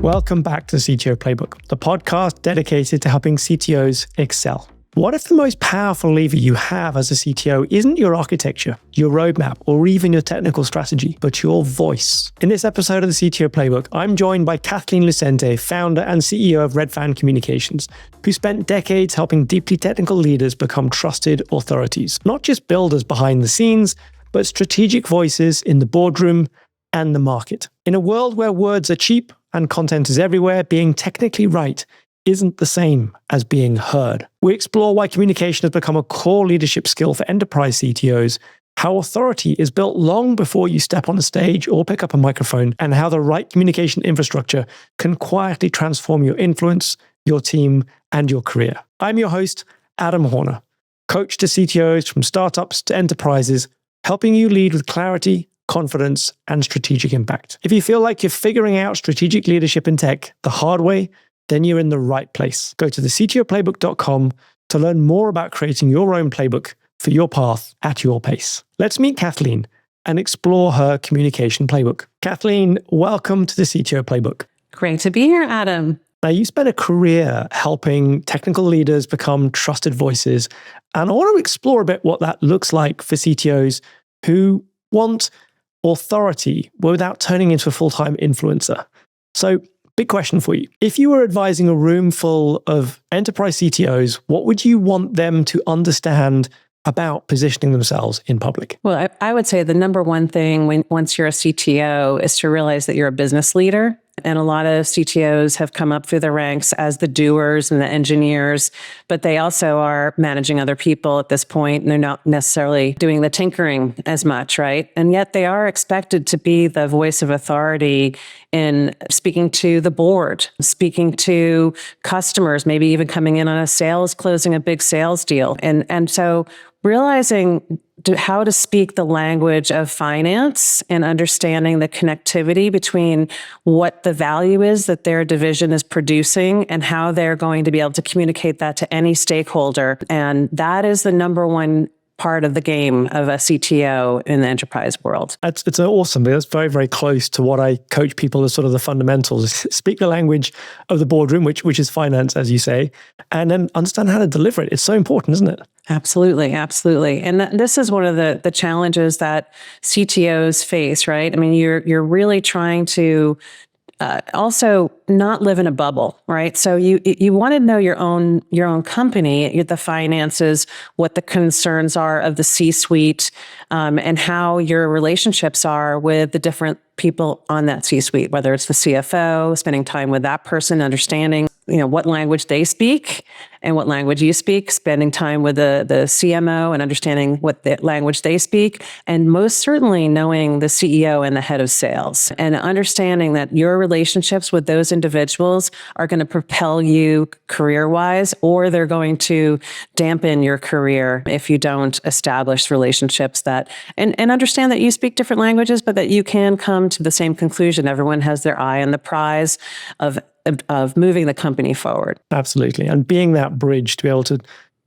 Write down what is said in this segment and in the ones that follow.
Welcome back to the CTO Playbook, the podcast dedicated to helping CTOs excel. What if the most powerful lever you have as a CTO isn't your architecture, your roadmap, or even your technical strategy, but your voice? In this episode of the CTO Playbook, I'm joined by Kathleen Lucente, founder and CEO of Redfan Communications, who spent decades helping deeply technical leaders become trusted authorities, not just builders behind the scenes, but strategic voices in the boardroom and the market. In a world where words are cheap and content is everywhere, being technically right isn't the same as being heard. We explore why communication has become a core leadership skill for enterprise CTOs, how authority is built long before you step on a stage or pick up a microphone, and how the right communication infrastructure can quietly transform your influence, your team, and your career. I'm your host, Adam Horner, coach to CTOs from startups to enterprises, helping you lead with clarity, confidence, and strategic impact. If you feel like you're figuring out strategic leadership in tech the hard way, then you're in the right place. Go to thectoplaybook.com to learn more about creating your own playbook for your path at your pace. Let's meet Kathleen and explore her communication playbook. Kathleen, welcome to the CTO Playbook. Great to be here, Adam. Now, you spent a career helping technical leaders become trusted voices, and I want to explore a bit what that looks like for CTOs who want authority without turning into a full-time influencer. So, big question for you. If you were advising a room full of enterprise CTOs, what would you want them to understand about positioning themselves in public? Well, I would say the number one thing once you're a CTO is to realize that you're a business leader. And a lot of CTOs have come up through the ranks as the doers and the engineers, but they also are managing other people at this point, and they're not necessarily doing the tinkering as much, right? And yet they are expected to be the voice of authority in speaking to the board, speaking to customers, maybe even coming in on closing a big sales deal. And so realizing how to speak the language of finance and understanding the connectivity between what the value is that their division is producing and how they're going to be able to communicate that to any stakeholder. And that is the number one part of the game of a CTO in the enterprise world. It's awesome. That's very, very close to what I coach people as sort of the fundamentals. Speak the language of the boardroom, which is finance, as you say, and then understand how to deliver it. It's so important, isn't it? Absolutely, absolutely. And this is one of the challenges that CTOs face, right? I mean, you're really trying to also not live in a bubble, right? So you want to know your own company, the finances, what the concerns are of the C-suite, and how your relationships are with the different people on that C-suite, whether it's the CFO, spending time with that person, understanding what language they speak and what language you speak, spending time with the CMO and understanding what the language they speak, and most certainly knowing the CEO and the head of sales and understanding that your relationships with those individuals are going to propel you career-wise, or they're going to dampen your career if you don't establish relationships and understand that you speak different languages, but that you can come to the same conclusion. Everyone has their eye on the prize of moving the company forward. Absolutely. And being that bridge to be able to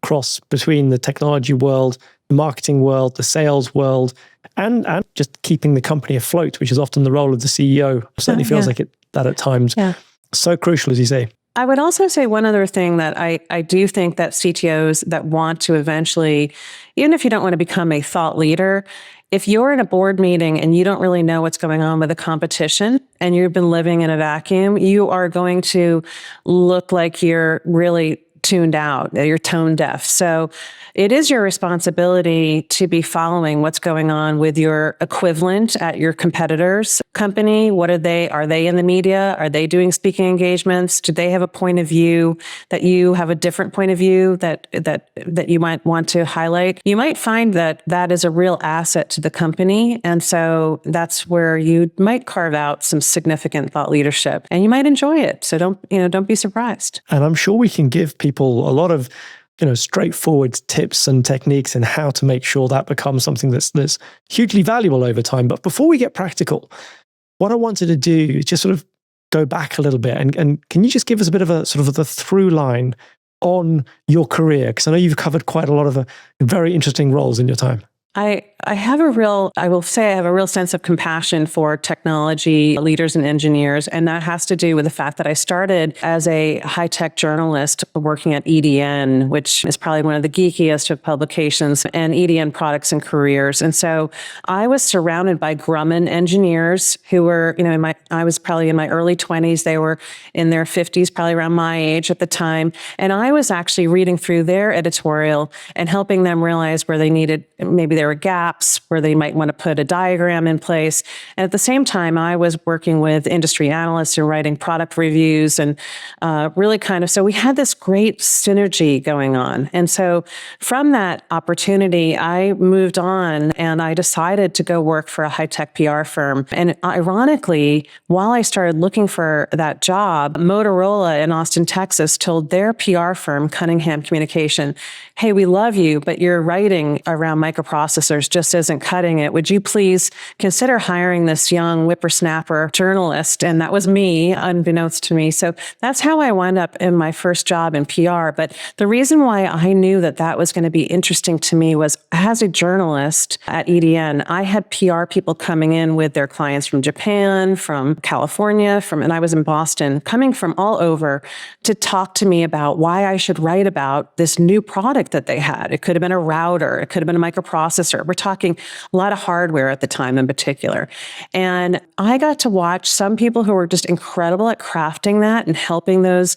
cross between the technology world, the marketing world, the sales world, and just keeping the company afloat, which is often the role of the CEO. Certainly feels like that at times. Yeah. So crucial, as you say. I would also say one other thing that I do think that CTOs that want to eventually, even if you don't want to become a thought leader, if you're in a board meeting and you don't really know what's going on with the competition and you've been living in a vacuum, you are going to look like you're really tuned out, you're tone deaf. So it is your responsibility to be following what's going on with your equivalent at your competitor's company. What are they? Are they in the media? Are they doing speaking engagements? Do they have a point of view that you have a different point of view that you might want to highlight? You might find that is a real asset to the company. And so that's where you might carve out some significant thought leadership and you might enjoy it. So don't be surprised. And I'm sure we can give people a lot of straightforward tips and techniques and how to make sure that becomes something that's hugely valuable over time. But before we get practical, what I wanted to do is just sort of go back a little bit and can you just give us a bit of a sort of the through line on your career? Because I know you've covered quite a lot of very interesting roles in your time. I will say I have a real sense of compassion for technology leaders and engineers. And that has to do with the fact that I started as a high-tech journalist working at EDN, which is probably one of the geekiest of publications, and EDN products and careers. And so I was surrounded by Grumman engineers who were, I was probably in my early 20s. They were in their 50s, probably around my age at the time. And I was actually reading through their editorial and helping them realize where they needed, maybe there were gaps, where they might want to put a diagram in place. And at the same time, I was working with industry analysts and writing product reviews and really so we had this great synergy going on. And so from that opportunity, I moved on and I decided to go work for a high-tech PR firm. And ironically, while I started looking for that job, Motorola in Austin, Texas told their PR firm, Cunningham Communication, hey, we love you, but your writing around microprocessors just isn't cutting it. Would you please consider hiring this young whippersnapper journalist? And that was me, unbeknownst to me. So that's how I wound up in my first job in PR. But the reason why I knew that that was going to be interesting to me was as a journalist at EDN, I had PR people coming in with their clients from Japan, from California, and I was in Boston, coming from all over to talk to me about why I should write about this new product that they had. It could have been a router. It could have been a microprocessor. We're talking a lot of hardware at the time in particular. And I got to watch some people who were just incredible at crafting that and helping those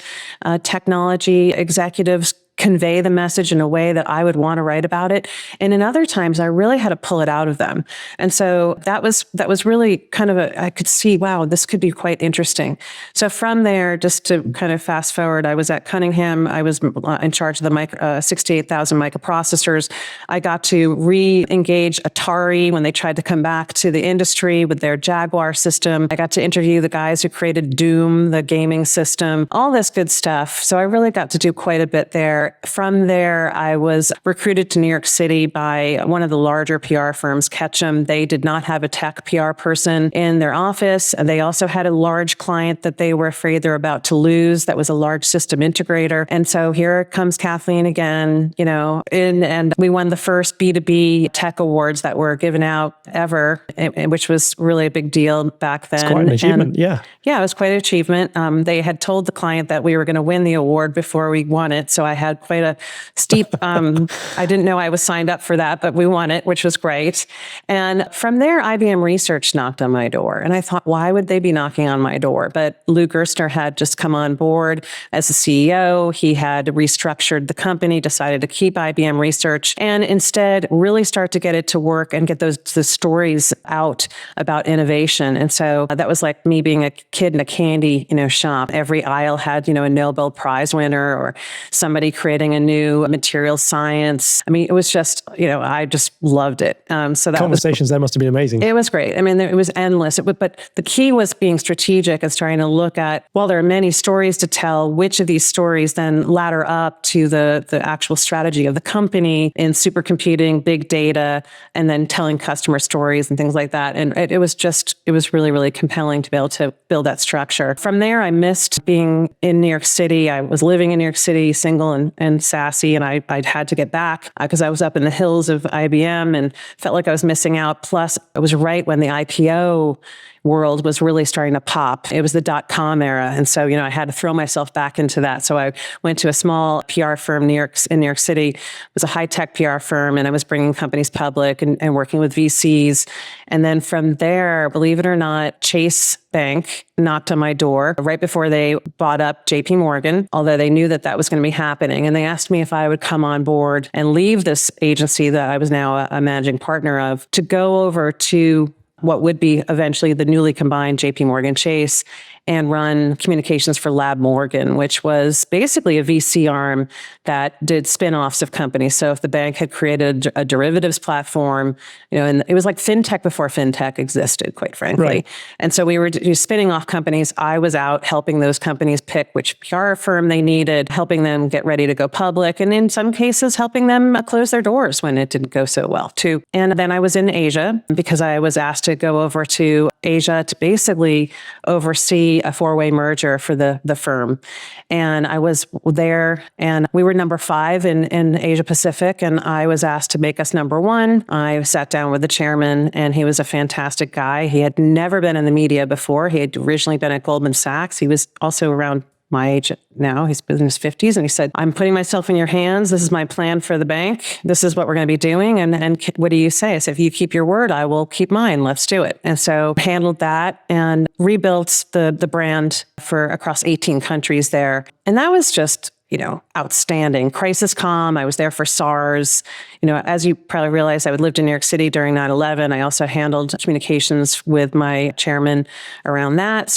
technology executives convey the message in a way that I would want to write about it. And in other times, I really had to pull it out of them. And so that was really kind of I could see, wow, this could be quite interesting. So from there, just to kind of fast forward, I was at Cunningham. I was in charge of the 68,000 microprocessors. I got to re-engage Atari when they tried to come back to the industry with their Jaguar system. I got to interview the guys who created Doom, the gaming system, all this good stuff. So I really got to do quite a bit there. From there, I was recruited to New York City by one of the larger PR firms, Ketchum. They did not have a tech PR person in their office. They also had a large client that they were afraid they're about to lose. That was a large system integrator. And so here comes Kathleen again, and we won the first B2B tech awards that were given out ever, which was really a big deal back then. It's quite an achievement, yeah. Yeah, it was quite an achievement. They had told the client that we were going to win the award before we won it. So I had quite a steep, I didn't know I was signed up for that, but we won it, which was great. And from there, IBM Research knocked on my door. And I thought, why would they be knocking on my door? But Lou Gerstner had just come on board as the CEO. He had restructured the company, decided to keep IBM Research, and instead really start to get it to work and get the stories out about innovation. And so that was like me being a kid in a candy, shop. Every aisle had, a Nobel Prize winner or somebody creating a new material science. I mean, it was just, I just loved it. So that conversations there must have been amazing. It was great. I mean, it was endless. But the key was being strategic and starting to look at, while there are many stories to tell, which of these stories then ladder up to the actual strategy of the company in supercomputing, big data, and then telling customer stories and things like that. And it was really, really compelling to be able to build that structure. From there, I missed being in New York City. I was living in New York City, single and sassy, and I'd had to get back because I was up in the hills of IBM and felt like I was missing out. Plus, it was right when the IPO world was really starting to pop. It was the .com era. And so, I had to throw myself back into that. So I went to a small PR firm in New York City. It was a high-tech PR firm, and I was bringing companies public and working with VCs. And then from there, believe it or not, Chase Bank knocked on my door right before they bought up JP Morgan, although they knew that was going to be happening. And they asked me if I would come on board and leave this agency that I was now a managing partner of to go over to what would be eventually the newly combined JP Morgan Chase and run communications for Lab Morgan, which was basically a VC arm that did spin-offs of companies. So if the bank had created a derivatives platform, and it was like fintech before fintech existed, quite frankly. Right. And so we were spinning off companies. I was out helping those companies pick which PR firm they needed, helping them get ready to go public, and in some cases, helping them close their doors when it didn't go so well too. And then I was in Asia because I was asked to go over to Asia to basically oversee a four-way merger for the firm. And I was there, and we were number 5 in Asia Pacific, and I was asked to make us number 1. I sat down with the chairman, and he was a fantastic guy. He had never been in the media before. He had originally been at Goldman Sachs. He was also around my age now. He's been in his 50s. And he said, I'm putting myself in your hands. This is my plan for the bank. This is what we're going to be doing. And what do you say? I said, if you keep your word, I will keep mine. Let's do it. And so handled that and rebuilt the brand for across 18 countries there. And that was just, outstanding. Crisis comm. I was there for SARS. As you probably realize, I lived in New York City during 9/11. I also handled communications with my chairman around that.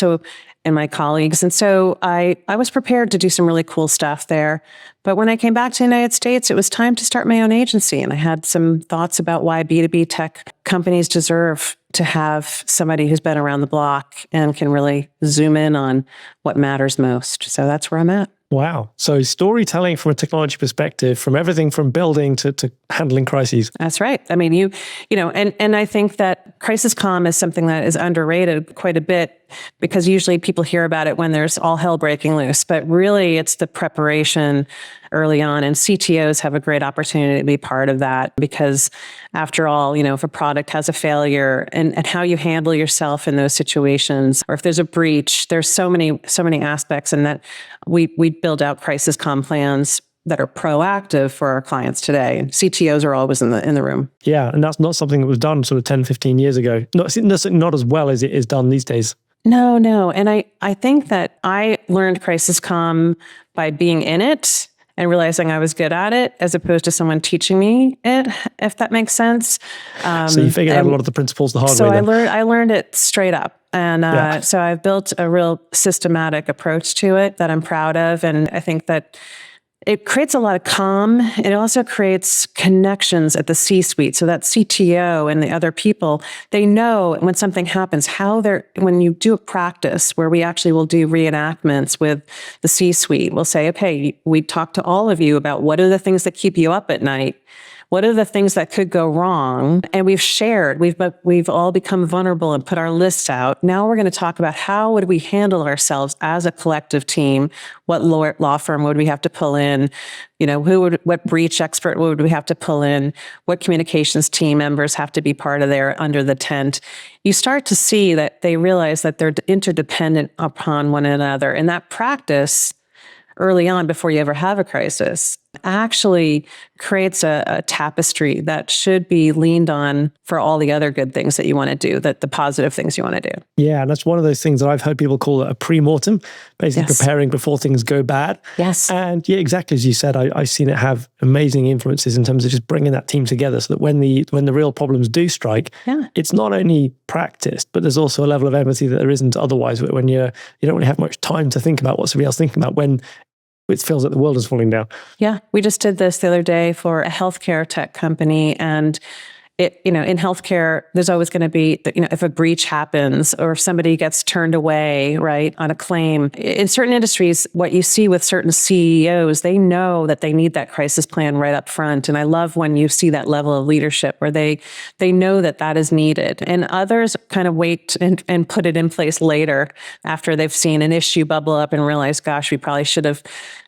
And my colleagues. And so I was prepared to do some really cool stuff there. But when I came back to the United States, it was time to start my own agency. And I had some thoughts about why B2B tech companies deserve to have somebody who's been around the block and can really zoom in on what matters most. So that's where I'm at. Wow. So storytelling from a technology perspective, from everything from building to handling crises. That's right. I mean, and I think that crisis comm is something that is underrated quite a bit because usually people hear about it when there's all hell breaking loose, but really it's the preparation early on. And CTOs have a great opportunity to be part of that because after all, if a product has a failure and how you handle yourself in those situations, or if there's a breach, there's so many aspects, and that we build out crisis comm plans that are proactive for our clients today. And CTOs are always in the room. Yeah. And that's not something that was done sort of 10, 15 years ago. Not as well as it is done these days. No. And I think that I learned crisis comm by being in it and realizing I was good at it as opposed to someone teaching me it, if that makes sense. So you figured out a lot of the principles the hard way then. I learned it straight up. And so I've built a real systematic approach to it that I'm proud of. And I think that it creates a lot of calm. It also creates connections at the C-suite. So that CTO and the other people, they know when something happens, when you do a practice where we actually will do reenactments with the C-suite, we'll say, okay, we talked to all of you about what are the things that keep you up at night. What are the things that could go wrong? And we've all become vulnerable and put our lists out. Now we're going to talk about how would we handle ourselves as a collective team? What law firm would we have to pull in? What breach expert would we have to pull in? What communications team members have to be part of there under the tent? You start to see that they realize that they're interdependent upon one another. And that practice early on, before you ever have a crisis, actually creates a tapestry that should be leaned on for all the other good things that you want to do, the positive things you want to do. Yeah, and that's one of those things that I've heard people call it a pre-mortem, basically preparing before things go bad. Yes. And yeah, exactly as you said, I've seen it have amazing influences in terms of just bringing that team together so that when the real problems do strike, it's not only practiced, but there's also a level of empathy that there isn't otherwise when you don't really have much time to think about what somebody else is thinking about when it feels like the world is falling down. Yeah. We just did this the other day for a healthcare tech company, and in healthcare, there's always going to be, if a breach happens or if somebody gets turned away, right, on a claim. In certain industries, what you see with certain CEOs, they know that they need that crisis plan right up front. And I love when you see that level of leadership where they know that is needed. And others kind of wait and put it in place later after they've seen an issue bubble up and realize, gosh, we probably should have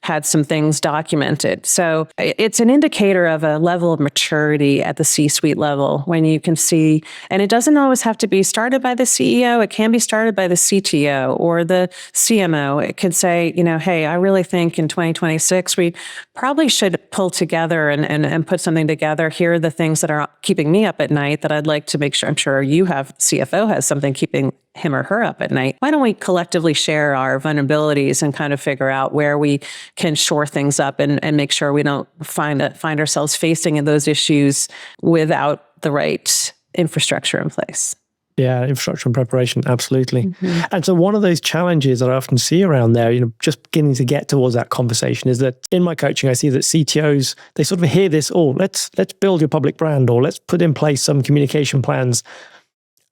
had some things documented. So it's an indicator of a level of maturity at the C-suite level when you can see, and it doesn't always have to be started by the CEO. It can be started by the CTO or the CMO. It could say, hey, I really think in 2026, we probably should pull together and put something together. Here are the things that are keeping me up at night that I'd like to make sure. I'm sure CFO has something keeping him or her up at night. Why don't we collectively share our vulnerabilities and kind of figure out where we can shore things up and make sure we don't find ourselves facing those issues without the right infrastructure in place. Yeah, infrastructure and preparation, absolutely. Mm-hmm. And so one of those challenges that I often see around there, just beginning to get towards that conversation is that in my coaching, I see that CTOs, they sort of hear this, let's build your public brand, or let's put in place some communication plans.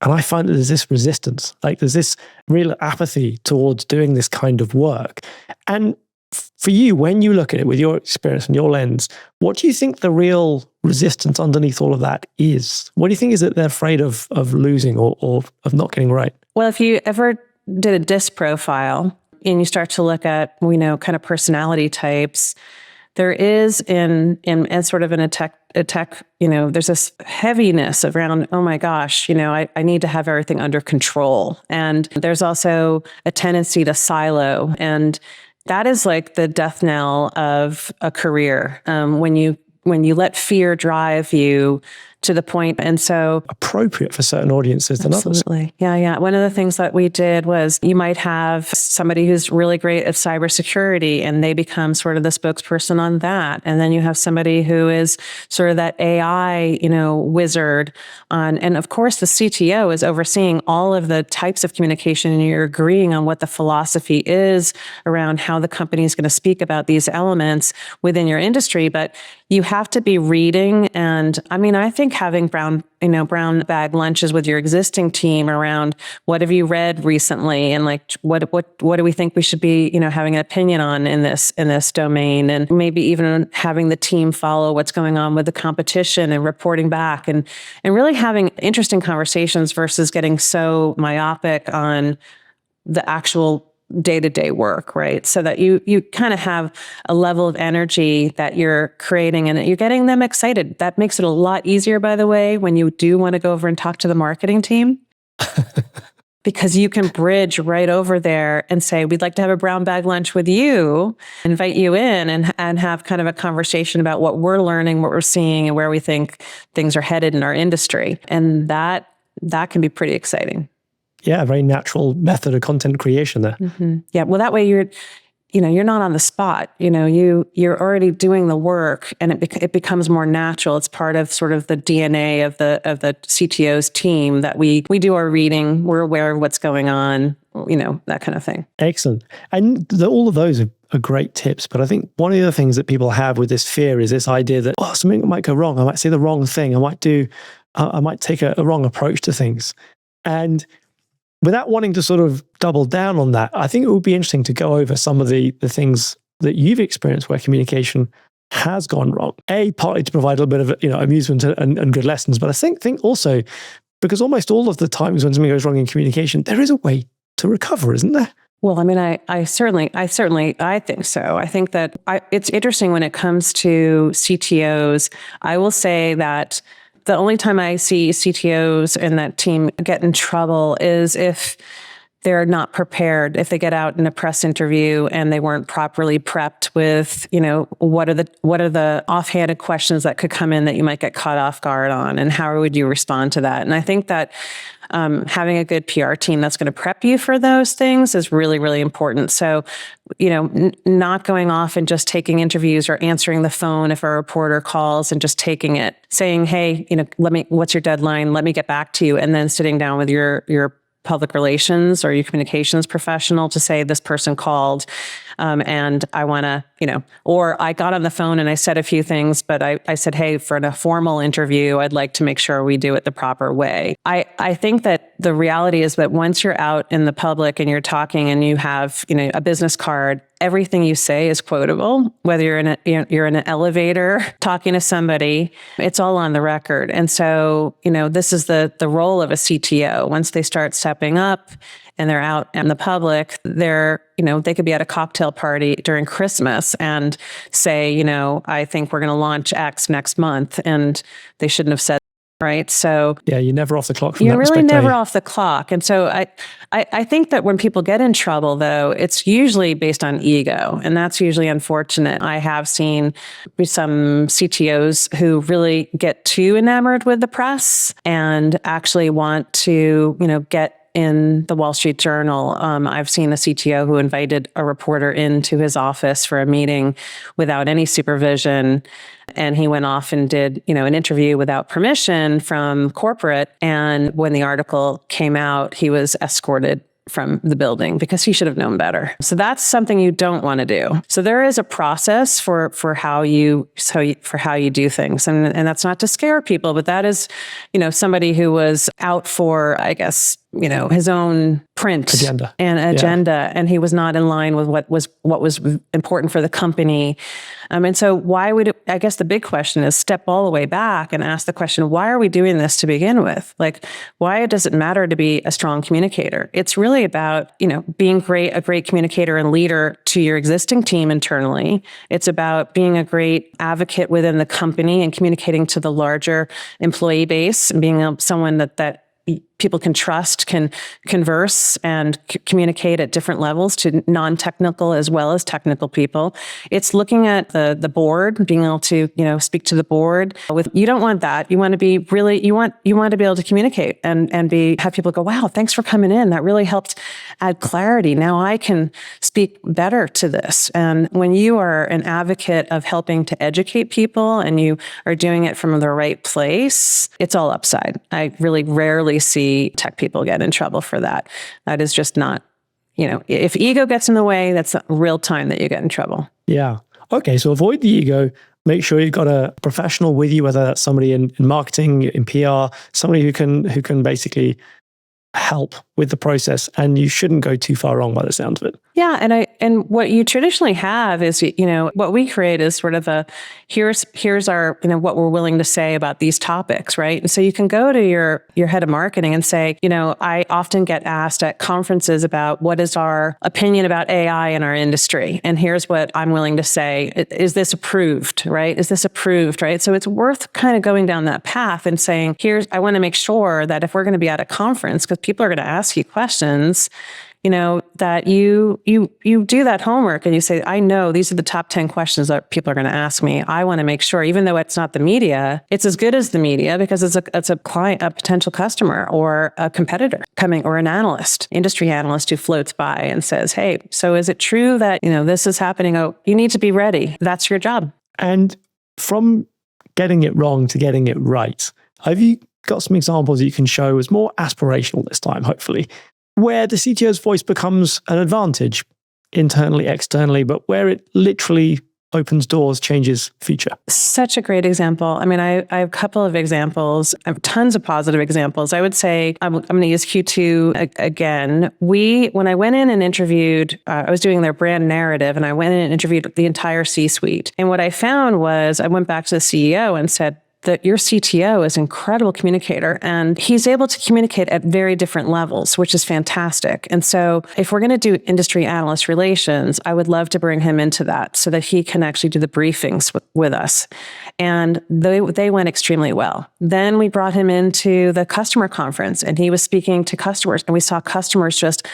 And I find that there's this resistance, there's this real apathy towards doing this kind of work. And for you, when you look at it with your experience and your lens, what do you think the real resistance underneath all of that is? What do you think is that they're afraid of losing or of not getting right? Well, if you ever did a DISC profile and you start to look at, kind of personality types, there is in sort of in a tech, there's this heaviness around, oh my gosh, I need to have everything under control. And there's also a tendency to silo. And that is like the death knell of a career. When you let fear drive you to the point. And so appropriate for certain audiences than others. Absolutely. Yeah. One of the things that we did was you might have somebody who's really great at cybersecurity and they become sort of the spokesperson on that. And then you have somebody who is sort of that AI, wizard on, and of course the CTO is overseeing all of the types of communication and you're agreeing on what the philosophy is around how the company is going to speak about these elements within your industry. But you have to be reading. And I think having brown bag lunches with your existing team around what have you read recently and like what do we think we should be having an opinion on in this domain, and maybe even having the team follow what's going on with the competition and reporting back and really having interesting conversations versus getting so myopic on the actual day-to-day work, right? So that you kind of have a level of energy that you're creating and you're getting them excited. That makes it a lot easier, by the way, when you do want to go over and talk to the marketing team. Because you can bridge right over there and say, we'd like to have a brown bag lunch with you, invite you in and have kind of a conversation about what we're learning, what we're seeing, and where we think things are headed in our industry. And that can be pretty exciting. Yeah, a very natural method of content creation there. Mm-hmm. Yeah, well, that way you're not on the spot. You're already doing the work, and it becomes more natural. It's part of sort of the DNA of the CTO's team that we do our reading. We're aware of what's going on. That kind of thing. Excellent, and all of those are great tips. But I think one of the other things that people have with this fear is this idea that something might go wrong. I might say the wrong thing. I might take a wrong approach to things, and without wanting to sort of double down on that, I think it would be interesting to go over some of the things that you've experienced where communication has gone wrong. Partly to provide a little bit of amusement and good lessons, but I think also because almost all of the times when something goes wrong in communication, there is a way to recover, isn't there? Well, I certainly think so. I think that it's interesting when it comes to CTOs. I will say that the only time I see CTOs and that team get in trouble is if they're not prepared, if they get out in a press interview and they weren't properly prepped with, what are the offhanded questions that could come in that you might get caught off guard on, and how would you respond to that? And I think that having a good PR team that's going to prep you for those things is really, really important. So, not going off and just taking interviews or answering the phone if a reporter calls and just taking it, saying, hey, what's your deadline? Let me get back to you. And then sitting down with your public relations or your communications professional to say, this person called and I want to, or I got on the phone and I said a few things, but I said, hey, for a formal interview, I'd like to make sure we do it the proper way. I think that the reality is that once you're out in the public and you're talking and you have, a business card, everything you say is quotable, whether you're in an elevator talking to somebody, it's all on the record. And so, this is the role of a CTO. Once they start stepping up and they're out in the public, they could be at a cocktail party during Christmas and say, I think we're going to launch X next month. And they shouldn't have said, right? So yeah, you're never off the clock from you're that really perspective. never off the clock. And so I think that when people get in trouble, though, it's usually based on ego. And that's usually unfortunate. I have seen some CTOs who really get too enamored with the press and actually want to, get in the Wall Street Journal. I've seen a CTO who invited a reporter into his office for a meeting without any supervision. And he went off and did, an interview without permission from corporate. And when the article came out, he was escorted from the building because he should have known better. So that's something you don't want to do. So there is a process for how you do things. And that's not to scare people, but that is, somebody who was out for, I guess, his own print Agenda. and he was not in line with what was important for the company. And so I guess the big question is step all the way back and ask the question, why are we doing this to begin with? Like, why does it matter to be a strong communicator? It's really about, being a great communicator and leader to your existing team internally. It's about being a great advocate within the company and communicating to the larger employee base and being someone that people can trust, can converse and communicate at different levels to non-technical as well as technical people. It's looking at the board, being able to, speak to the board. You don't want that. You want to be you want to be able to communicate and have people go, wow, thanks for coming in. That really helped add clarity. Now I can speak better to this. And when you are an advocate of helping to educate people and you are doing it from the right place, it's all upside. I really rarely see tech people get in trouble for that. That is just not, if ego gets in the way, that's the real time that you get in trouble. Yeah. Okay. So avoid the ego. Make sure you've got a professional with you, whether that's somebody in marketing, in PR, somebody who can basically help with the process, and you shouldn't go too far wrong by the sound of it. Yeah, and what you traditionally have is, what we create is sort of here's our, what we're willing to say about these topics, right? And so you can go to your head of marketing and say, I often get asked at conferences about what is our opinion about AI in our industry, and here's what I'm willing to say. Is this approved, right? Is this approved, right? So it's worth kind of going down that path and saying, I want to make sure that if we're going to be at a conference, because people are going to ask you questions, that you do that homework and you say, I know these are the top 10 questions that people are going to ask me. I want to make sure, even though it's not the media, it's as good as the media because it's a client, a potential customer or a competitor coming, or an analyst, industry analyst who floats by and says, hey, so is it true that, this is happening? Oh, you need to be ready. That's your job. And from getting it wrong to getting it right, have you got some examples that you can show as more aspirational this time, hopefully, where the CTO's voice becomes an advantage internally, externally, but where it literally opens doors, changes future? Such a great example. I mean, I have a couple of examples. I have tons of positive examples. I would say I'm going to use Q2 again. When I went in and interviewed, I was doing their brand narrative, and I went in and interviewed the entire C-suite. And what I found was I went back to the CEO and said, that your CTO is an incredible communicator, and he's able to communicate at very different levels, which is fantastic. And so if we're going to do industry analyst relations, I would love to bring him into that so that he can actually do the briefings with us. And they went extremely well. Then we brought him into the customer conference, and he was speaking to customers, and we saw customers just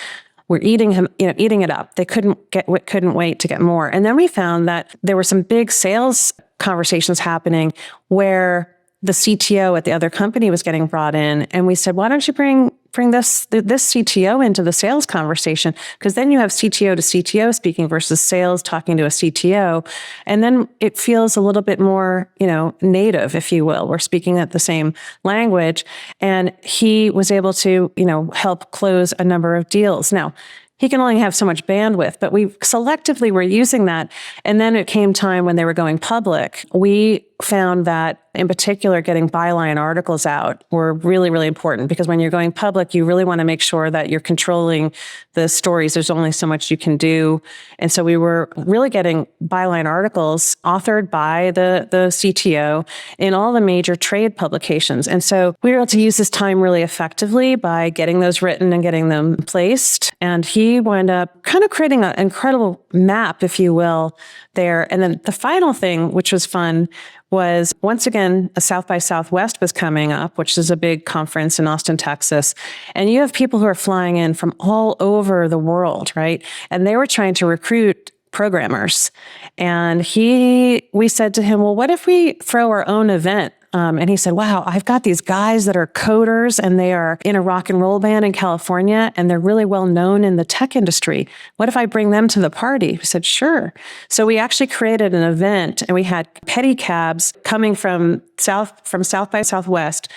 were eating it up. They couldn't wait to get more. And then we found that there were some big sales conversations happening where the CTO at the other company was getting brought in, and we said, why don't you bring this CTO into the sales conversation? Because then you have CTO to CTO speaking versus sales talking to a CTO, and then it feels a little bit more, native, if you will. We're speaking at the same language, and he was able to, help close a number of deals. Now, he can only have so much bandwidth, but we selectively were using that. And then it came time when they were going public. We found that, in particular, getting byline articles out were really, really important, because when you're going public, you really want to make sure that you're controlling the stories. There's only so much you can do. And so we were really getting byline articles authored by the CTO in all the major trade publications. And so we were able to use this time really effectively by getting those written and getting them placed. And he wound up kind of creating an incredible map, if you will, there. And then the final thing, which was fun, was once again, a South by Southwest was coming up, which is a big conference in Austin, Texas. And you have people who are flying in from all over the world, right? And they were trying to recruit programmers. And we said to him, well, what if we throw our own event? And he said, wow, I've got these guys that are coders, and they are in a rock and roll band in California, and they're really well known in the tech industry. What if I bring them to the party? We said, sure. So we actually created an event, and we had pedicabs coming from South by Southwest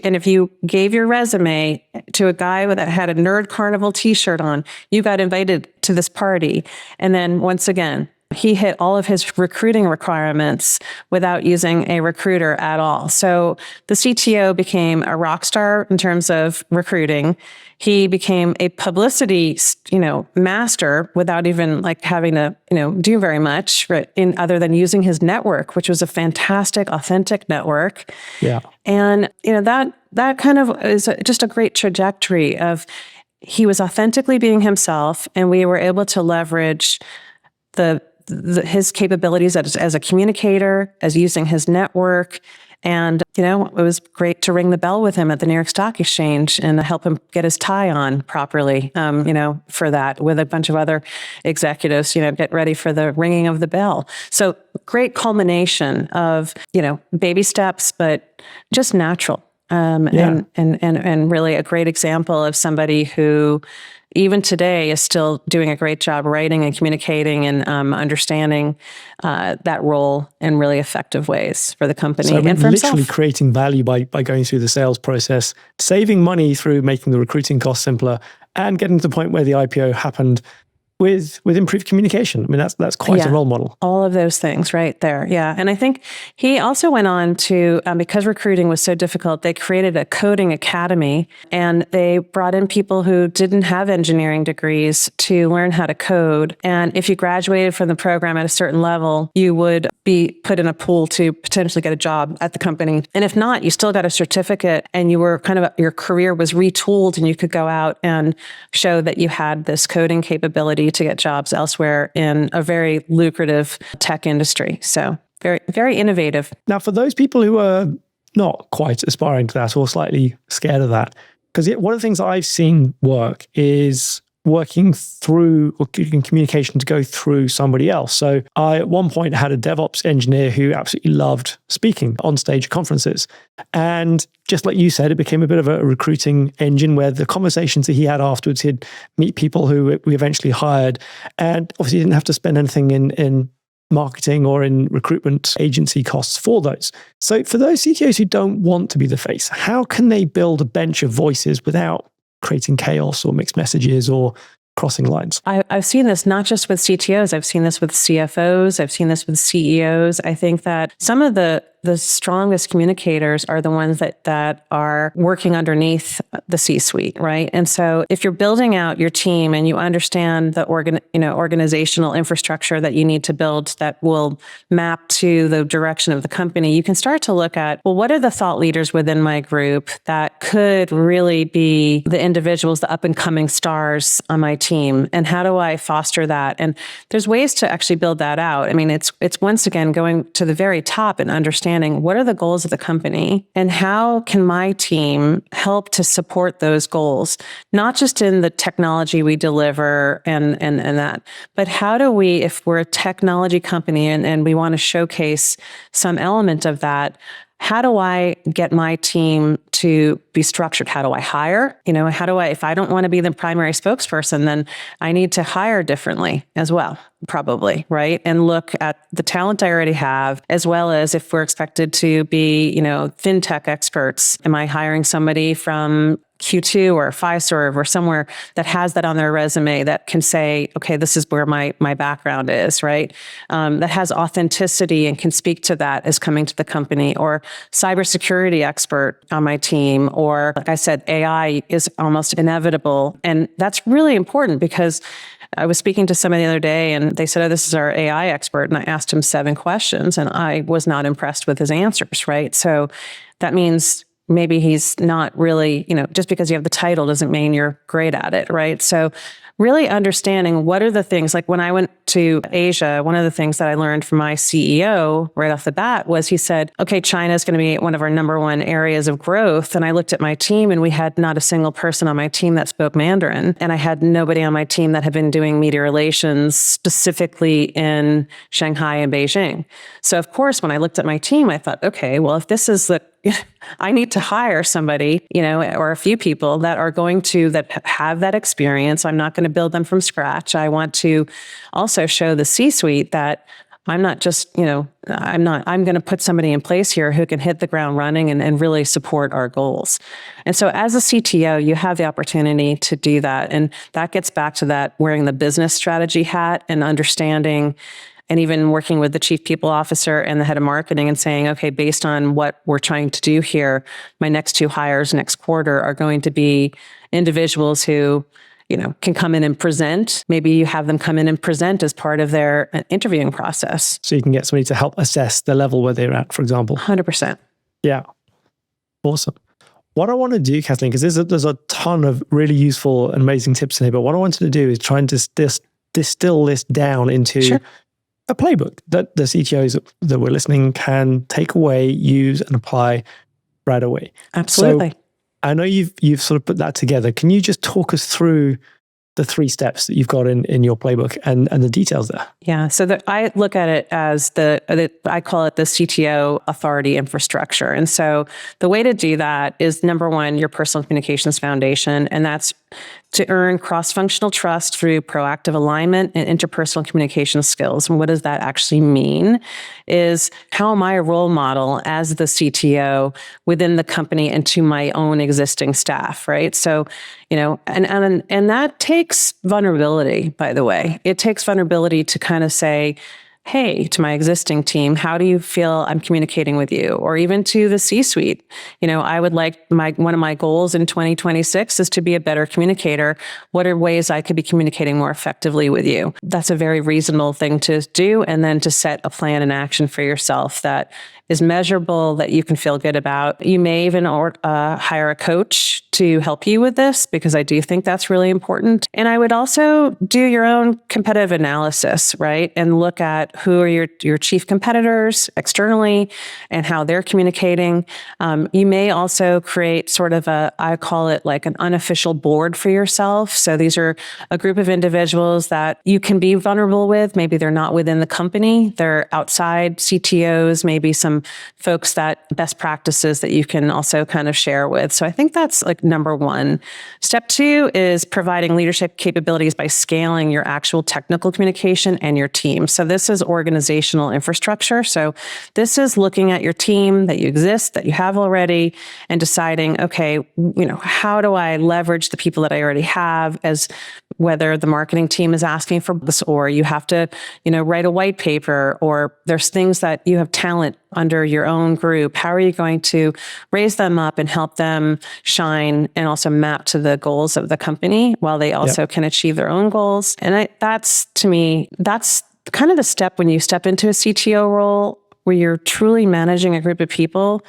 and if you gave your resume to a guy that had a Nerd Carnival t-shirt on, you got invited to this party. And then once again, He hit all of his recruiting requirements without using a recruiter at all. So the CTO became a rock star in terms of recruiting. He became a publicity, master without even like having to, do very much in other than using his network, which was a fantastic, authentic network. Yeah. And, that kind of is just a great trajectory of he was authentically being himself, and we were able to leverage his capabilities as a communicator, as using his network. And, it was great to ring the bell with him at the New York Stock Exchange and help him get his tie on properly, for that with a bunch of other executives, get ready for the ringing of the bell. So great culmination of, baby steps, but just natural. And really a great example of somebody who even today is still doing a great job writing and communicating and understanding that role in really effective ways for the company and for literally himself. Creating value by going through the sales process, saving money through making the recruiting costs simpler, and getting to the point where the IPO happened with improved communication. I mean, that's quite a role model. All of those things right there. Yeah. And I think he also went on to, because recruiting was so difficult, they created a coding academy, and they brought in people who didn't have engineering degrees to learn how to code. And if you graduated from the program at a certain level, you would be put in a pool to potentially get a job at the company. And if not, you still got a certificate, and you were your career was retooled, and you could go out and show that you had this coding capability to get jobs elsewhere in a very lucrative tech industry. So very, very innovative. Now, for those people who are not quite aspiring to that or slightly scared of that, because one of the things I've seen work is working through or getting communication to go through somebody else. So I, at one point, had a DevOps engineer who absolutely loved speaking on stage conferences. And just like you said, it became a bit of a recruiting engine where the conversations that he had afterwards, he'd meet people who we eventually hired. And obviously, he didn't have to spend anything in marketing or in recruitment agency costs for those. So for those CTOs who don't want to be the face, how can they build a bench of voices without creating chaos or mixed messages or crossing lines? I've seen this not just with CTOs. I've seen this with CFOs. I've seen this with CEOs. I think that some of the strongest communicators are the ones that are working underneath the C-suite, right? And so if you're building out your team and you understand the organizational infrastructure that you need to build that will map to the direction of the company, you can start to look at, well, what are the thought leaders within my group that could really be the individuals, the up and coming stars on my team? And how do I foster that? And there's ways to actually build that out. I mean, it's once again going to the very top and understanding what are the goals of the company and how can my team help to support those goals, not just in the technology we deliver and that, but how do we, if we're a technology company and we want to showcase some element of that, how do I get my team to be structured? How do I hire? If I don't want to be the primary spokesperson, then I need to hire differently as well, probably, right? And look at the talent I already have, as well as if we're expected to be, fintech experts. Am I hiring somebody from Q2 or Fiserv or somewhere that has that on their resume that can say, okay, this is where my background is, right? That has authenticity and can speak to that as coming to the company, or cybersecurity expert on my team, or like I said, AI is almost inevitable. And that's really important because I was speaking to somebody the other day and they said, oh, this is our AI expert. And I asked him 7 questions and I was not impressed with his answers, right? So that means maybe he's not really, just because you have the title doesn't mean you're great at it, right? So really understanding what are the things, like when I went to Asia, one of the things that I learned from my CEO right off the bat was he said, okay, China is going to be one of our number one areas of growth. And I looked at my team and we had not a single person on my team that spoke Mandarin. And I had nobody on my team that had been doing media relations specifically in Shanghai and Beijing. So of course, when I looked at my team, I thought, okay, well, if this is I need to hire somebody, or a few people that are going to that have that experience. I'm not going to build them from scratch. I want to also show the C-suite that I'm not just, I'm going to put somebody in place here who can hit the ground running and really support our goals. And so as a CTO, you have the opportunity to do that. And that gets back to that wearing the business strategy hat and understanding and even working with the chief people officer and the head of marketing and saying, okay, based on what we're trying to do here, my next 2 hires next quarter are going to be individuals who, can come in and present. Maybe you have them come in and present as part of their interviewing process. So you can get somebody to help assess the level where they're at, for example. 100%. Yeah. Awesome. What I want to do, Kathleen, because there's a ton of really useful and amazing tips in here, but what I wanted to do is try and distill this down into a playbook that the CTOs that were listening can take away, use, and apply right away. Absolutely. So I know you've sort of put that together. Can you just talk us through the 3 steps that you've got in your playbook and the details there? Yeah. So I look at it as I call it the CTO authority infrastructure. And so the way to do that is, number one, your personal communications foundation. And that's to earn cross-functional trust through proactive alignment and interpersonal communication skills. And what does that actually mean? Is how am I a role model as the CTO within the company and to my own existing staff, right? So, and that takes vulnerability, by the way. It takes vulnerability to kind of say, hey, to my existing team, how do you feel I'm communicating with you? Or even to the C-suite. I would like one of my goals in 2026 is to be a better communicator. What are ways I could be communicating more effectively with you? That's a very reasonable thing to do. And then to set a plan and action for yourself that is measurable, that you can feel good about. You may even hire a coach to help you with this, because I do think that's really important. And I would also do your own competitive analysis, right? And look at who are your chief competitors externally and how they're communicating. You may also create sort of I call it like an unofficial board for yourself. So these are a group of individuals that you can be vulnerable with. Maybe they're not within the company. They're outside CTOs, maybe some folks that best practices that you can also kind of share with. So I think that's like number one. Step 2 is providing leadership capabilities by scaling your actual technical communication and your team. So this is organizational infrastructure. So this is looking at your team that you exist, that you have already, and deciding, okay, how do I leverage the people that I already have, as whether the marketing team is asking for this, or you have to, write a white paper, or there's things that you have talent under your own group. How are you going to raise them up and help them shine and also map to the goals of the company while they also can achieve their own goals? And that's, to me, that's kind of the step when you step into a CTO role where you're truly managing a group of people.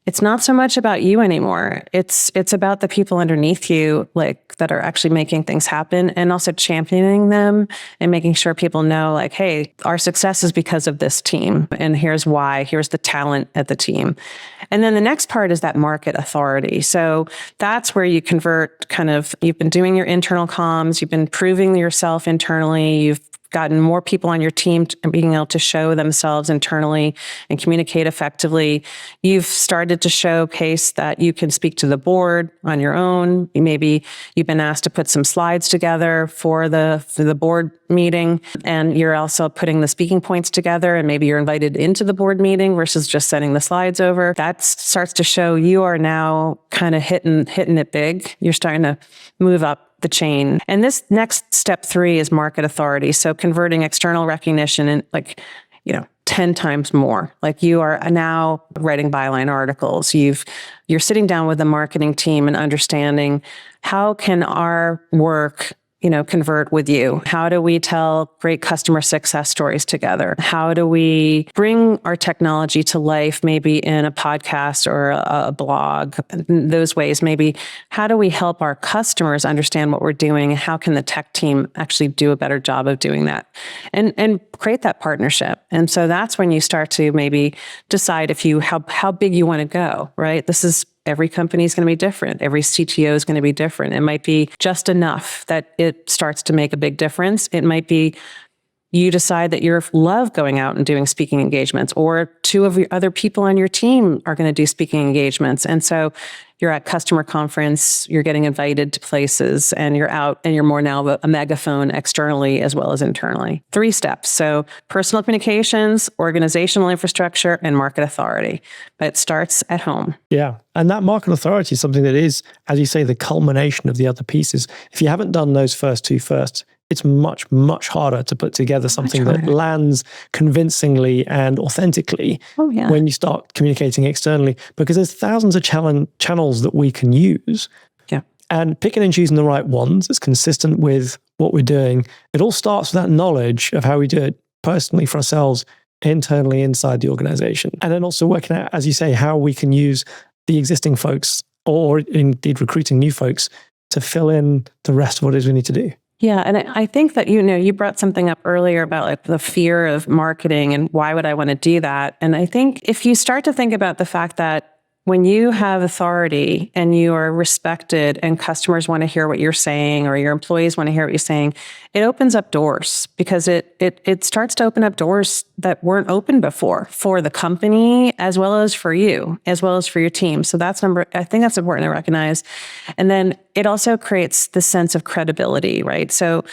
It's not so much about you anymore. It's about the people underneath you, like, that are actually making things happen, and also championing them and making sure people know, like, hey, our success is because of this team, and here's why. Here's the talent at the team. And then the next part is that market authority. So that's where you convert you've been doing your internal comms, you've been proving yourself internally, you've gotten more people on your team being able to show themselves internally and communicate effectively. You've started to showcase that you can speak to the board on your own. Maybe you've been asked to put some slides together for the board meeting, and you're also putting the speaking points together, and maybe you're invited into the board meeting versus just sending the slides over. That starts to show you are now kind of hitting it big. You're starting to move up the chain. And this next step 3 is market authority. So converting external recognition and 10 times more. Like, you are now writing byline articles. You're sitting down with the marketing team and understanding, how can our work convert with you? How do we tell great customer success stories together? How do we bring our technology to life, maybe in a podcast or a blog? In those ways, maybe how do we help our customers understand what we're doing? How can the tech team actually do a better job of doing that? And create that partnership. And so that's when you start to maybe decide how big you want to go, right? Every company is going to be different. Every CTO is going to be different. It might be just enough that it starts to make a big difference. It might be you decide that you love going out and doing speaking engagements, or 2 of your other people on your team are going to do speaking engagements. And so you're at customer conference, you're getting invited to places, and you're out and you're more now a megaphone externally as well as internally. 3 steps. So personal communications, organizational infrastructure, and market authority. But it starts at home. Yeah. And that market authority is something that is, as you say, the culmination of the other pieces. If you haven't done those first 2 first, it's much, much harder to put together something that lands convincingly and authentically when you start communicating externally, because there's thousands of channels that we can use. Yeah. And picking and choosing the right ones that's consistent with what we're doing. It all starts with that knowledge of how we do it personally for ourselves, internally inside the organization. And then also working out, as you say, how we can use the existing folks, or indeed recruiting new folks, to fill in the rest of what it is we need to do. Yeah. And I think that, you brought something up earlier about like the fear of marketing and why would I want to do that? And I think if you start to think about the fact that when you have authority and you are respected and customers want to hear what you're saying, or your employees want to hear what you're saying, it opens up doors, because it starts to open up doors that weren't open before for the company, as well as for you, as well as for your team. So I think that's important to recognize. And then it also creates this sense of credibility, right? So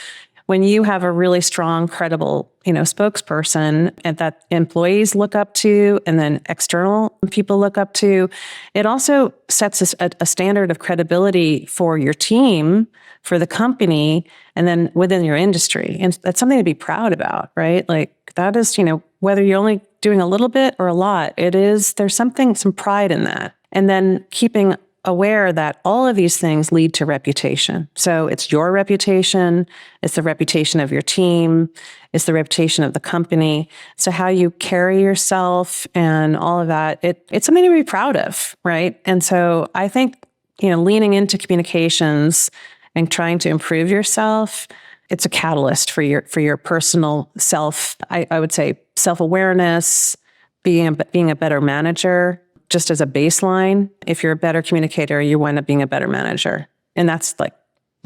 when you have a really strong, credible, spokesperson and that employees look up to, and then external people look up to, it also sets a standard of credibility for your team, for the company, and then within your industry. And that's something to be proud about, right? Like that is, whether you're only doing a little bit or a lot, there's some pride in that. And then keeping aware that all of these things lead to reputation. So it's your reputation, it's the reputation of your team, it's the reputation of the company. So how you carry yourself and all of that, it's something to be proud of, right? And so I think, leaning into communications and trying to improve yourself, it's a catalyst for your personal self, I would say self-awareness, being a better manager. Just as a baseline, if you're a better communicator, you wind up being a better manager. And that's like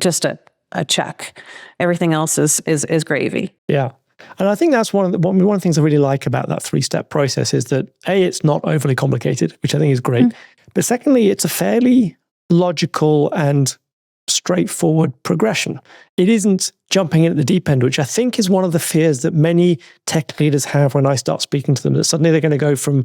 just a check. Everything else is gravy. Yeah. And I think that's one of the things I really like about that 3-step process is that A, it's not overly complicated, which I think is great. But secondly, it's a fairly logical and straightforward progression. It isn't jumping in at the deep end, which I think is one of the fears that many tech leaders have when I start speaking to them, that suddenly they're going to go from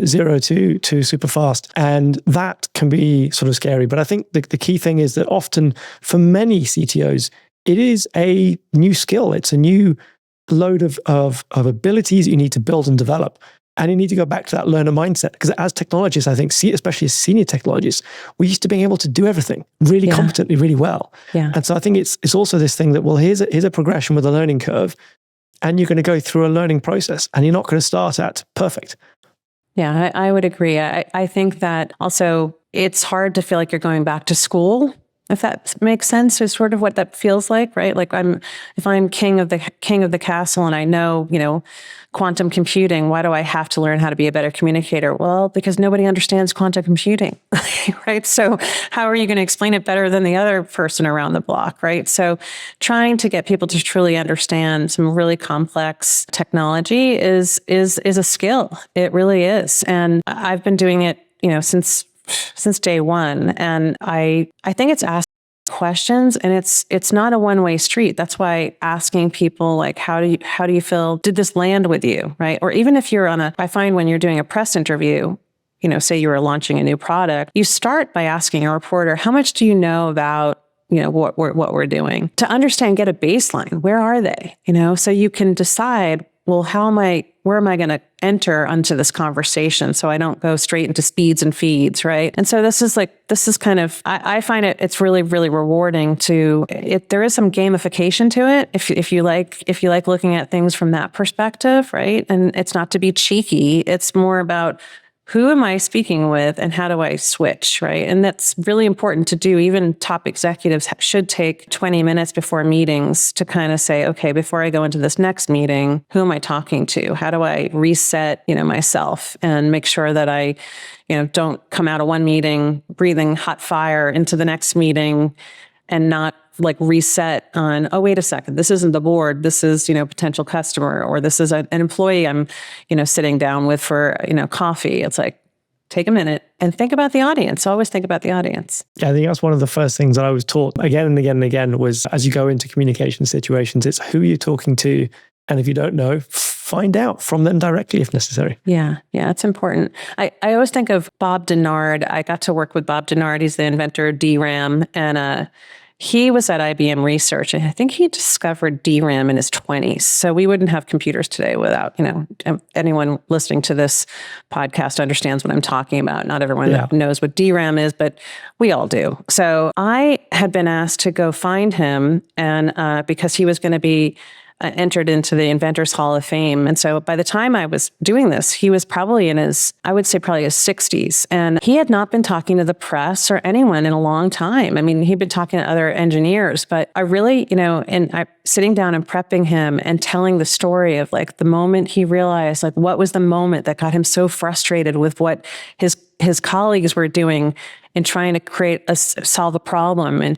0 to super fast. And that can be sort of scary. But I think the key thing is that often for many CTOs, it is a new skill. It's a new load of abilities you need to build and develop. And you need to go back to that learner mindset, because as technologists, I think, especially as senior technologists, we're used to being able to do everything really competently, really well. Yeah. And so I think it's also this thing that, well, here's a progression with a learning curve, and you're going to go through a learning process, and you're not going to start at perfect. Yeah, I would agree. I think that also it's hard to feel like you're going back to school, if that makes sense, is sort of what that feels like, right? Like if I'm king of the castle and I know, quantum computing, why do I have to learn how to be a better communicator? Well, because nobody understands quantum computing, right? So how are you going to explain it better than the other person around the block, right? So trying to get people to truly understand some really complex technology is a skill. It really is. And I've been doing it, since day one. And I think it's asking questions, and it's not a one-way street. That's why asking people like, how do you feel? Did this land with you? Right? Or even if you're I find when you're doing a press interview, say you were launching a new product, you start by asking a reporter, how much do you know about what we're doing, to understand, get a baseline. Where are they? So you can decide, well, where am I going to enter onto this conversation so I don't go straight into speeds and feeds, right? And so this is kind of, I find it's really, really rewarding there is some gamification to it if you like looking at things from that perspective, right? And it's not to be cheeky. It's more about, who am I speaking with and how do I switch, right? And that's really important to do. Even top executives should take 20 minutes before meetings to kind of say, okay, before I go into this next meeting, who am I talking to? How do I reset, myself and make sure that I, don't come out of one meeting breathing hot fire into the next meeting and not like reset on, oh, wait a second, this isn't the board. This is, potential customer, or this is an employee I'm, sitting down with for, coffee. It's like, take a minute and think about the audience. Always think about the audience. Yeah, I think that's one of the first things that I was taught again and again and again was, as you go into communication situations, it's who you're talking to. And if you don't know, find out from them directly if necessary. Yeah, it's important. I always think of Bob Denard. I got to work with Bob Denard. He's the inventor of DRAM. And he was at IBM Research, and I think he discovered DRAM in his 20s. So we wouldn't have computers today without, anyone listening to this podcast understands what I'm talking about. Not everyone knows what DRAM is, but we all do. So I had been asked to go find him, and because he was going to be entered into the Inventors Hall of Fame. And so by the time I was doing this, he was probably in his 60s. And he had not been talking to the press or anyone in a long time. I mean, he'd been talking to other engineers, but I really, sitting down and prepping him and telling the story of like the moment he realized, like, what was the moment that got him so frustrated with what his colleagues were doing in trying to solve a problem. And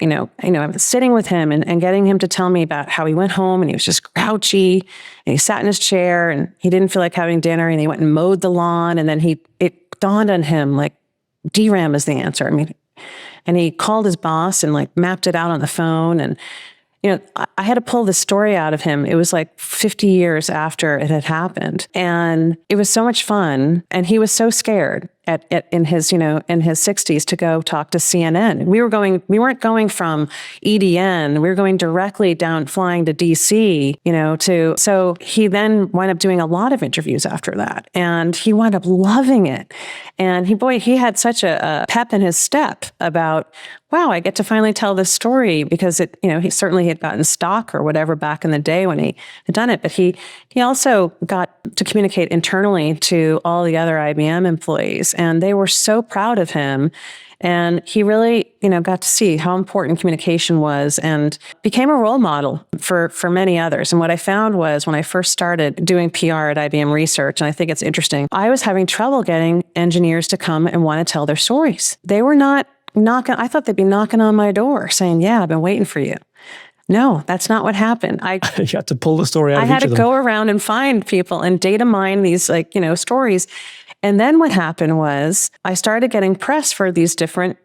I was sitting with him and getting him to tell me about how he went home and he was just grouchy and he sat in his chair and he didn't feel like having dinner and he went and mowed the lawn. And then it dawned on him, like, DRAM is the answer. And he called his boss and like mapped it out on the phone. And, I had to pull this story out of him. It was like 50 years after it had happened. And it was so much fun. And he was so scared in his 60s to go talk to CNN. We weren't going from EDN. We were going directly flying to DC, so he then wound up doing a lot of interviews after that. And he wound up loving it. And he had such a pep in his step about, wow, I get to finally tell this story, because he certainly had gotten stock or whatever back in the day when he had done it. But he also got to communicate internally to all the other IBM employees. And they were so proud of him. And he really, got to see how important communication was and became a role model for many others. And what I found was when I first started doing PR at IBM Research, and I think it's interesting, I was having trouble getting engineers to come and want to tell their stories. They were not knocking. I thought they'd be knocking on my door saying, yeah, I've been waiting for you. No, that's not what happened. You had to pull the story out of each of them. I had to go around and find people and data mine these stories. And then what happened was I started getting press for these different,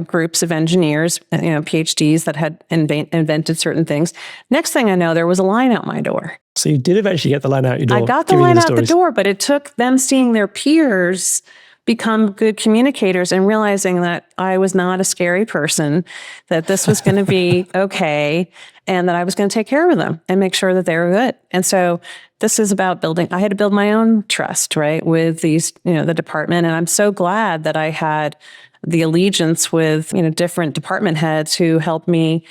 groups of engineers, PhDs that had invented certain things. Next thing I know, there was a line out my door. So you did eventually get the line out your door. I got the line out the door, but it took them seeing their peers become good communicators and realizing that I was not a scary person, that this was going to be okay, and that I was going to take care of them and make sure that they were good. And so this is about I had to build my own trust, right, with these, the department. And I'm so glad that I had the allegiance with, different department heads who helped me,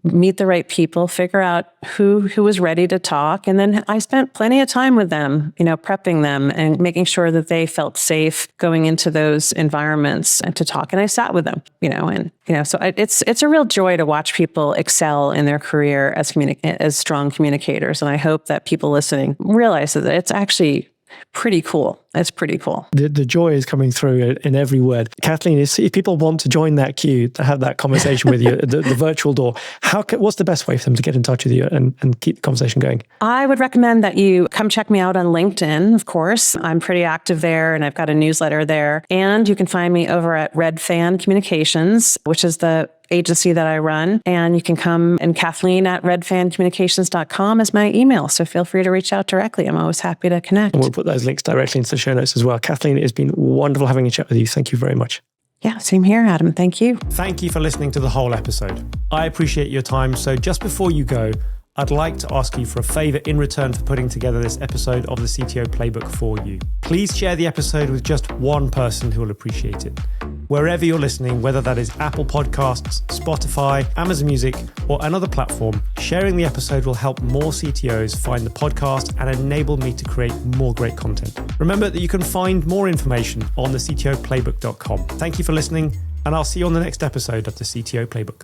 meet the right people, figure out who was ready to talk. And then I spent plenty of time with them, prepping them and making sure that they felt safe going into those environments and to talk. And I sat with them, so it's a real joy to watch people excel in their career as strong communicators. And I hope that people listening realize that it's actually pretty cool. It's pretty cool. The joy is coming through in every word. Kathleen, if people want to join that queue, to have that conversation with you, the virtual door, what's the best way for them to get in touch with you and keep the conversation going? I would recommend that you come check me out on LinkedIn, of course. I'm pretty active there and I've got a newsletter there. And you can find me over at Redfan Communications, which is the agency that I run. And you can come, and Kathleen at redfancommunications.com is my email. So feel free to reach out directly. I'm always happy to connect. And we'll put those links directly into the show notes as well. Kathleen, it's been wonderful having a chat with you. Thank you very much. Yeah, same here, Adam. Thank you. Thank you for listening to the whole episode. I appreciate your time. So just before you go, I'd like to ask you for a favor in return for putting together this episode of the CTO Playbook for you. Please share the episode with just one person who will appreciate it. Wherever you're listening, whether that is Apple Podcasts, Spotify, Amazon Music, or another platform, sharing the episode will help more CTOs find the podcast and enable me to create more great content. Remember that you can find more information on the CTOplaybook.com. Thank you for listening, and I'll see you on the next episode of the CTO Playbook.